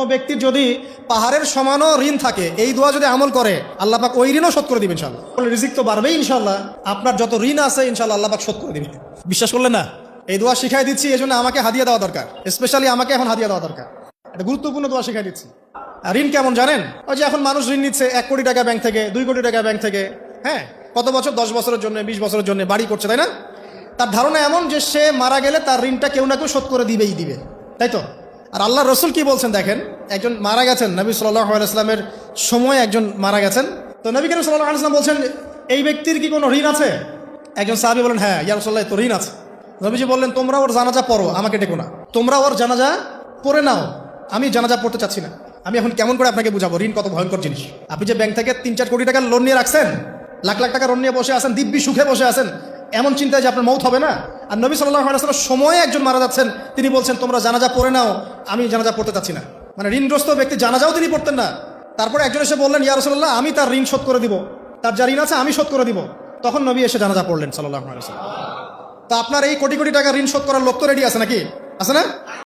কোনো ব্যক্তির যদি পাহাড়ের সমানও ঋণ থাকে, এই দোয়া যদি আমল করে, আল্লাহ পাক ওই ঋণও শোধ করে দিবেন ইনশাআল্লাহ। রিজিক তো বাড়বেই ইনশাআল্লাহ, আপনার যত ঋণ আছে ইনশাআল্লাহ আল্লাহ পাক শোধ করে দিবেন। বিশ্বাস করলেন না? এই দোয়া শিখাই দিচ্ছি, এই জন্য আমাকে হাদিয়া দেওয়া দরকার, স্পেশালি আমাকে এখন হাদিয়া দেওয়া দরকার। এটা গুরুত্বপূর্ণ দোয়া শিখাই দিচ্ছি। আর ঋণ কেমন জানেন? ওই যে এখন মানুষ ঋণ নিচ্ছে 1 কোটি টাকা ব্যাংক থেকে, 2 কোটি টাকা ব্যাংক থেকে, হ্যাঁ, কত বছর, 10 বছরের জন্য, 20 বছরের জন্য বাড়ি করছে, তাই না? তার ধারণা এমন যে সে মারা গেলে তার ঋণটা কেউ না কেউ শোধ করে দিবেই দিবে, তাই তো? আর আল্লাহ রসুল কি বলছেন দেখেন, একজন মারা গেছেন, নবী সাল্লাল্লাহু আলাইহি ওয়াসাল্লামের সময় একজন মারা গেছেন। তো নবী করিম সাল্লাল্লাহু আলাইহি ওয়াসাল্লাম বলছেন, এই ব্যক্তির কি কোনো ঋণ আছে? একজন সাহাবী বলেন, হ্যাঁ ইয়া রাসূলুল্লাহ, তো ঋণ আছে। নবীজি বললেন, তোমরা ওর জানাজা পড়ো, আমাকে ডেকো না, তোমরা ওর জানাজা পড়ে নাও, আমি জানাজা পড়তে চাচ্ছি না। আমি এখন কেমন করে আপনাকে বুঝাবো ঋণ কত ভয়ঙ্কর জিনিস? আপনি যে ব্যাংক থেকে 3-4 কোটি টাকার লোন নিয়ে রাখছেন, লাখ লাখ টাকা লোন নিয়ে বসে আছেন, দিব্যি সুখে বসে আছেন, এমন চিন্তায় যে আপনার মৌত হবে না। আর নবী সাল্লাল্লাহু আলাইহি ওয়াসাল্লাম সময়ে একজন মারা যাচ্ছেন, তিনি বলছেন তোমরা জানাজা পড়ে নাও, আমি জানাজা পড়তে চাচ্ছি না। মানে ঋণগ্রস্ত ব্যক্তি জানাজাও তিনি পড়তেন না। তারপরে একজন এসে বললেন, ইয়া রাসূলুল্লাহ, আমি তার ঋণ শোধ করে দিব, তার যা ঋণ আছে আমি শোধ করে দিব। তখন নবী এসে জানাজা পড়লেন সাল্লাল্লাহু আলাইহি ওয়াসাল্লাম। তা আপনার এই কোটি কোটি টাকা ঋণ শোধ করার লোক তো রেডি আছে নাকি? আছে না?